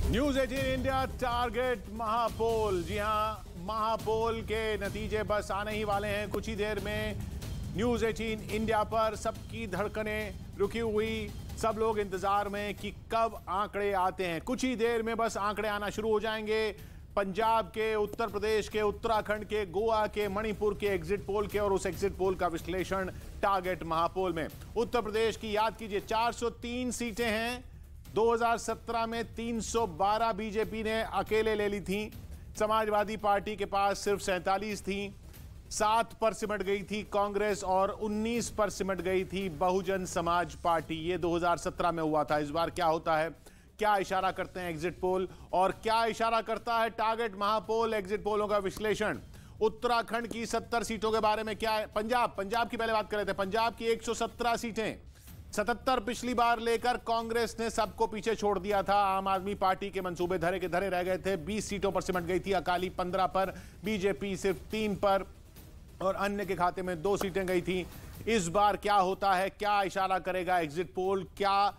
News 18 India target महापोल। जी हां, महापोल के नतीजे बस आने ही वाले हैं कुछ ही देर में। न्यूज 18 इंडिया पर सबकी धड़कनें रुकी हुई, सब लोग इंतजार में कि कब आंकड़े आते हैं। कुछ ही देर में बस आंकड़े आना शुरू हो जाएंगे। पंजाब के, उत्तर प्रदेश के, उत्तराखंड के, गोवा के, मणिपुर के एग्जिट पोल के, और उस एग्जिट पोल का विश्लेषण टारगेट महापोल में। उत्तर प्रदेश की याद कीजिए, 403 सीटें हैं। 2017 में 312 बीजेपी ने अकेले ले ली थी। समाजवादी पार्टी के पास सिर्फ 47 थी। 7 पर सिमट गई थी कांग्रेस और 19 पर सिमट गई थी बहुजन समाज पार्टी। ये 2017 में हुआ था। इस बार क्या होता है, क्या इशारा करते हैं एग्जिट पोल और क्या इशारा करता है टारगेट महापोल? एग्जिट पोलों का विश्लेषण। उत्तराखंड की 70 सीटों के बारे में क्या है? पंजाब की पहले बात कर रहे थे। पंजाब की 117 सीटें, 77 पिछली बार लेकर कांग्रेस ने सबको पीछे छोड़ दिया था। आम आदमी पार्टी के मंसूबे धरे के धरे रह गए थे। 20 सीटों पर सिमट गई थी। अकाली 15 पर, बीजेपी सिर्फ 3 पर और अन्य के खाते में 2 सीटें गई थी। इस बार क्या होता है, क्या इशारा करेगा एग्जिट पोल, क्या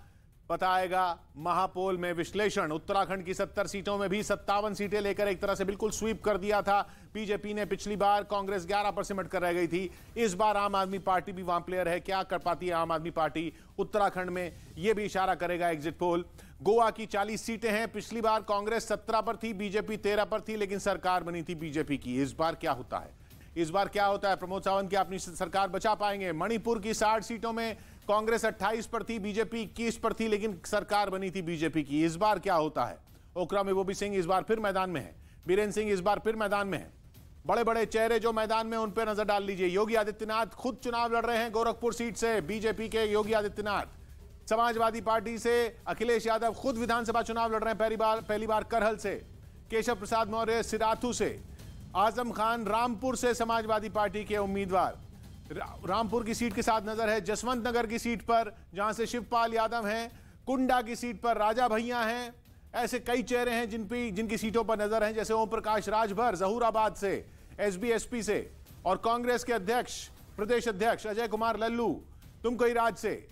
बताएगा महापोल में विश्लेषण? उत्तराखंड की 70 सीटों में भी 57 सीटें लेकर एक तरह से बिल्कुल स्वीप कर दिया था बीजेपी ने पिछली बार। कांग्रेस 11 पर सिमट कर रह गई थी। इस बार आम आदमी पार्टी भी वहां प्लेयर है। क्या कर पाती है आम आदमी पार्टी उत्तराखंड में, यह भी इशारा करेगा एग्जिट पोल। गोवा की 40 सीटें हैं। पिछली बार कांग्रेस 17 पर थी, बीजेपी 13 पर थी, लेकिन सरकार बनी थी बीजेपी की। इस बार क्या होता है? इस बार क्या होता है? प्रमोद सावंत की अपनी सरकार बचा पाएंगे? मणिपुर की 60 सीटों में कांग्रेस 28 पर थी, बीजेपी 21 पर थी, लेकिन सरकार बनी थी बीजेपी की। इस बार क्या होता है? ओकरा महबूबी सिंह इस बार फिर मैदान में है। बीरेन सिंह इस बार फिर मैदान में है। बड़े बड़े चेहरे जो मैदान में, उन पर नजर डाल लीजिए। योगी आदित्यनाथ खुद चुनाव लड़ रहे हैं गोरखपुर सीट से, बीजेपी के योगी आदित्यनाथ। समाजवादी पार्टी से अखिलेश यादव खुद विधानसभा चुनाव लड़ रहे हैं पहली बार करहल से। केशव प्रसाद मौर्य सिराथू से। आजम खान रामपुर से समाजवादी पार्टी के उम्मीदवार। रामपुर की सीट के साथ नजर है जसवंत नगर की सीट पर, जहां से शिवपाल यादव हैं। कुंडा की सीट पर राजा भैया हैं। ऐसे कई चेहरे हैं जिनकी सीटों पर नजर है, जैसे ओम प्रकाश राजभर जहूराबाद से, एसबीएसपी से, और कांग्रेस के अध्यक्ष, प्रदेश अध्यक्ष अजय कुमार लल्लू तुमकुईराज से,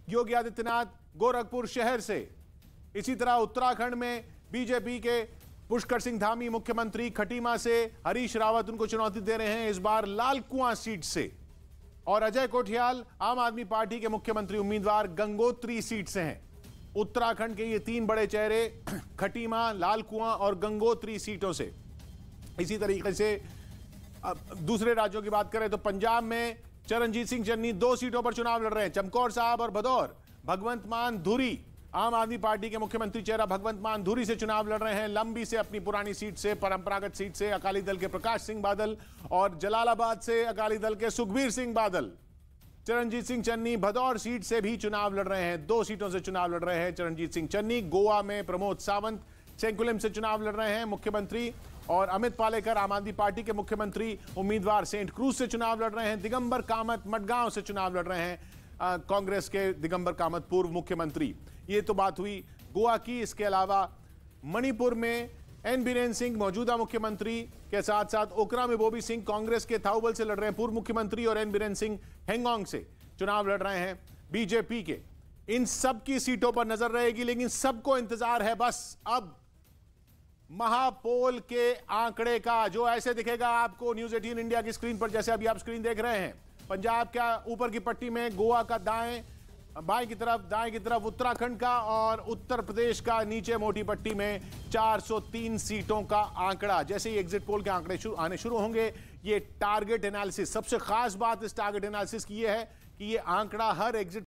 योगी आदित्यनाथ गोरखपुर शहर से। इसी तरह उत्तराखंड में बीजेपी के पुष्कर सिंह धामी मुख्यमंत्री खटीमा से, हरीश रावत उनको चुनौती दे रहे हैं इस बार लाल कुआं सीट से, और अजय कोठियाल आम आदमी पार्टी के मुख्यमंत्री उम्मीदवार गंगोत्री सीट से हैं। उत्तराखंड के ये 3 बड़े चेहरे खटीमा, लाल कुआं और गंगोत्री सीटों से। इसी तरीके से दूसरे राज्यों की बात करें तो पंजाब में चरणजीत सिंह चन्नी 2 सीटों पर चुनाव लड़ रहे हैं, चमकौर साहब और भदौर। भगवंत मान धुरी, आम आदमी पार्टी के मुख्यमंत्री चेहरा भगवंत मान धुरी से चुनाव लड़ रहे हैं। लंबी से अपनी पुरानी सीट से, परंपरागत सीट से अकाली दल के प्रकाश सिंह बादल, और जलालाबाद से अकाली दल के सुखबीर सिंह बादल। चरणजीत सिंह चन्नी भदौर सीट से भी चुनाव लड़ रहे हैं। 2 सीटों से चुनाव लड़ रहे हैं चरणजीत सिंह चन्नी। गोवा में प्रमोद सावंत सेंकुलम से चुनाव लड़ रहे हैं मुख्यमंत्री, और अमित पालेकर आम आदमी पार्टी के मुख्यमंत्री उम्मीदवार सेंट क्रूज से चुनाव लड़ रहे हैं। दिगंबर कामत मडगांव से चुनाव लड़ रहे हैं, कांग्रेस के दिगंबर कामत पूर्व मुख्यमंत्री। ये तो बात हुई गोवा की। इसके अलावा मणिपुर में एन बीरेन सिंह मौजूदा मुख्यमंत्री के साथ साथ ओकरा महबूबी सिंह कांग्रेस के थाउबल से लड़ रहे हैं पूर्व मुख्यमंत्री, और एन बीरेन सिंह हेंगोंग से चुनाव लड़ रहे हैं बीजेपी के। इन सब की सीटों पर नजर रहेगी, लेकिन सबको इंतजार है बस अब महापोल के आंकड़े का, जो ऐसे दिखेगा आपको न्यूज 18 इंडिया की स्क्रीन पर, जैसे अभी आप स्क्रीन देख रहे हैं। पंजाब का ऊपर की पट्टी में, गोवा का बाएं की तरफ उत्तराखंड का, और उत्तर प्रदेश का नीचे मोटी पट्टी में 403 सीटों का आंकड़ा। जैसे ही एग्जिट पोल के आंकड़े आने शुरू होंगे, ये टारगेट एनालिसिस, सबसे खास बात इस टारगेट एनालिसिस की ये है कि ये आंकड़ा हर एग्जिट